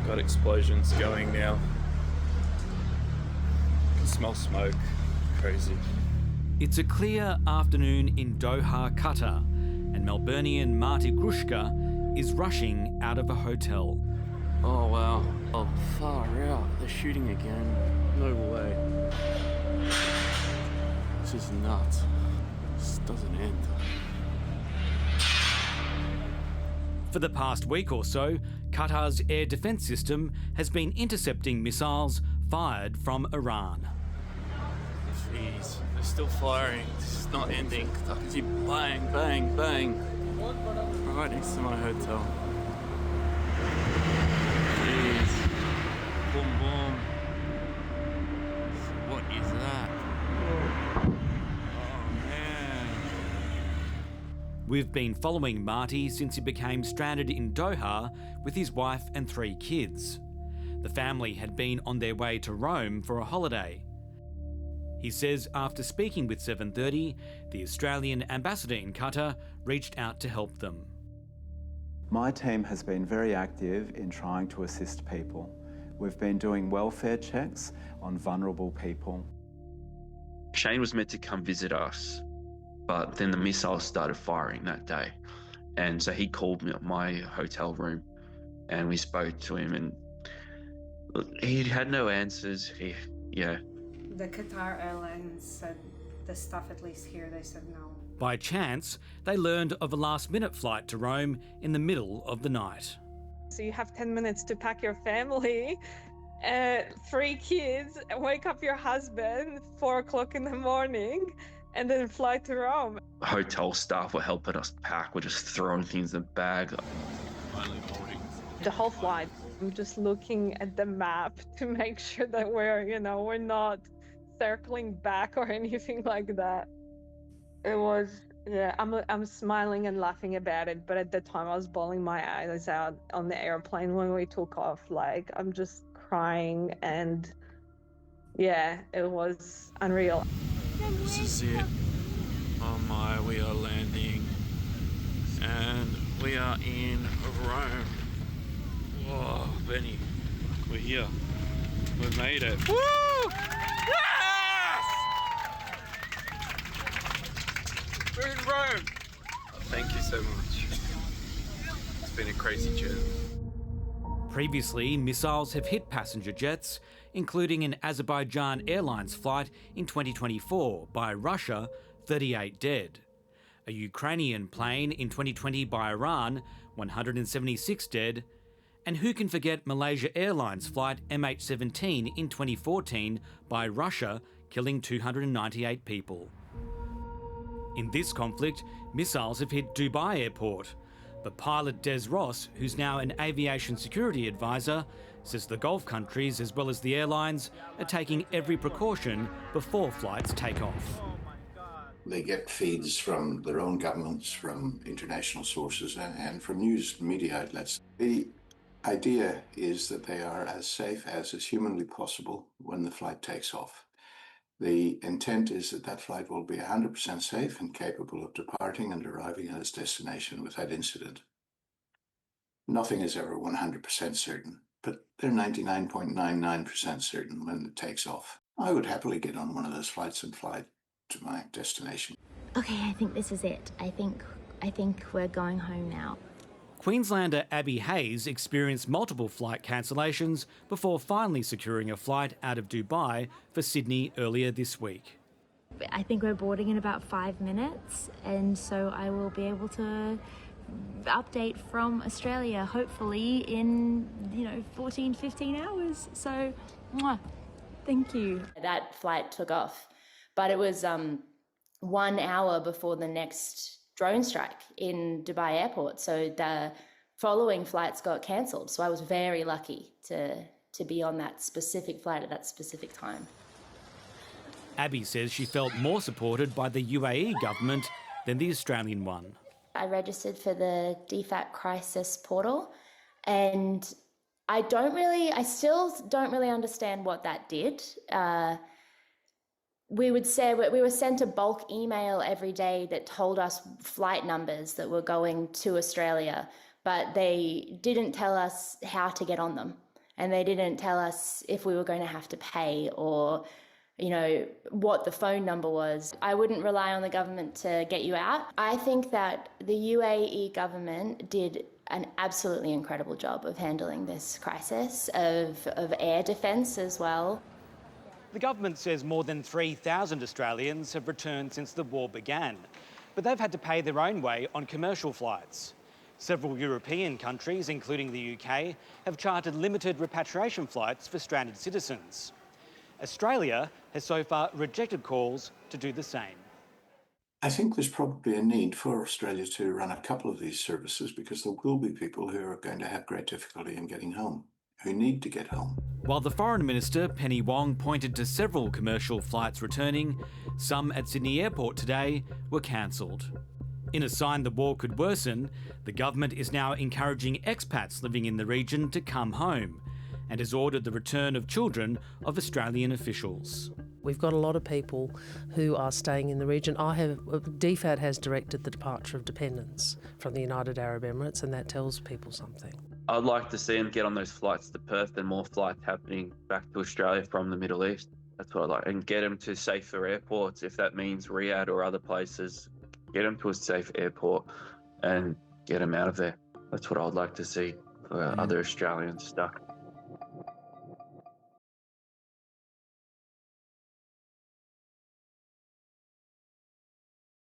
Got explosions going now. Can smell smoke. Crazy. It's a clear afternoon in Doha, Qatar, and Melburnian Marty Grushka is rushing out of a hotel. Oh wow. Oh, far out. They're shooting again. No way. This is nuts. This doesn't end. For the past week or so, Qatar's air defence system has been intercepting missiles fired from Iran. Jeez, they're still firing. This is not ending. I can see bang, bang, bang. Right next to my hotel. Jeez. Boom, boom. What is that? Oh, man. We've been following Marty since he became stranded in Doha with his wife and 3 kids. The family had been on their way to Rome for a holiday. He says after speaking with 730, the Australian ambassador in Qatar reached out to help them. My team has been very active in trying to assist people. We've been doing welfare checks on vulnerable people. Shane was meant to come visit us, but then the missiles started firing that day. And so he called me at my hotel room and we spoke to him, and he had no answers. The Qatar Airlines said the stuff, at least here, they said no. By chance, they learned of a last-minute flight to Rome in the middle of the night. So you have 10 minutes to pack your family, 3 kids, wake up your husband 4 o'clock in the morning, and then fly to Rome. Hotel staff were helping us pack. We're just throwing things in the bag. The whole flight, I'm just looking at the map to make sure that we're not circling back or anything like that. It was, I'm smiling and laughing about it, but at the time I was bawling my eyes out on the airplane when we took off. Like, I'm just crying, and it was unreal. This is it. Oh my, we are landing. And we are in Rome. Whoa, Benny, we're here. We made it. Woo! Yes! We're in Rome. Thank you so much. It's been a crazy journey. Previously, missiles have hit passenger jets, including an Azerbaijan Airlines flight in 2024 by Russia, 38 dead. A Ukrainian plane in 2020 by Iran, 176 dead. And who can forget Malaysia Airlines flight MH17 in 2014 by Russia, killing 298 people. In this conflict, missiles have hit Dubai Airport. But pilot Des Ross, who's now an aviation security advisor, says the Gulf countries, as well as the airlines, are taking every precaution before flights take off. They get feeds from their own governments, from international sources, and from news media outlets. The idea is that they are as safe as is humanly possible when the flight takes off. The intent is that that flight will be 100% safe and capable of departing and arriving at its destination without incident. Nothing is ever 100% certain, but they're 99.99% certain when it takes off. I would happily get on one of those flights and fly to my destination. Okay, I think this is it. I think we're going home now. Queenslander Abby Hayes experienced multiple flight cancellations before finally securing a flight out of Dubai for Sydney earlier this week. I think we're boarding in about 5 minutes, and so I will be able to update from Australia, hopefully in 14, 15 hours. So, thank you. That flight took off, but it was 1 hour before the next drone strike in Dubai airport. So the following flights got cancelled. So I was very lucky to be on that specific flight at that specific time. Abby says she felt more supported by the UAE government than the Australian one. I registered for the DFAT crisis portal, and I still don't really understand what that did. We were sent a bulk email every day that told us flight numbers that were going to Australia, but they didn't tell us how to get on them. and they didn't tell us if we were going to have to pay or, you know, what the phone number was. I wouldn't rely on the government to get you out. I think that the UAE government did an absolutely incredible job of handling this crisis, of air defence as well. The government says more than 3,000 Australians have returned since the war began, but they've had to pay their own way on commercial flights. Several European countries, including the UK, have chartered limited repatriation flights for stranded citizens. Australia has so far rejected calls to do the same. I think there's probably a need for Australia to run a couple of these services because there will be people who are going to have great difficulty in getting home, who need to get home. While the Foreign Minister, Penny Wong, pointed to several commercial flights returning, some at Sydney Airport today were cancelled. In a sign the war could worsen, the government is now encouraging expats living in the region to come home and has ordered the return of children of Australian officials. We've got a lot of people who are staying in the region. DFAT has directed the departure of dependents from the United Arab Emirates, and that tells people something. I'd like to see them get on those flights to Perth and more flights happening back to Australia from the Middle East. That's what I'd like. And get them to safer airports, if that means Riyadh or other places. Get them to a safe airport and get them out of there. That's what I'd like to see for other Australians stuck.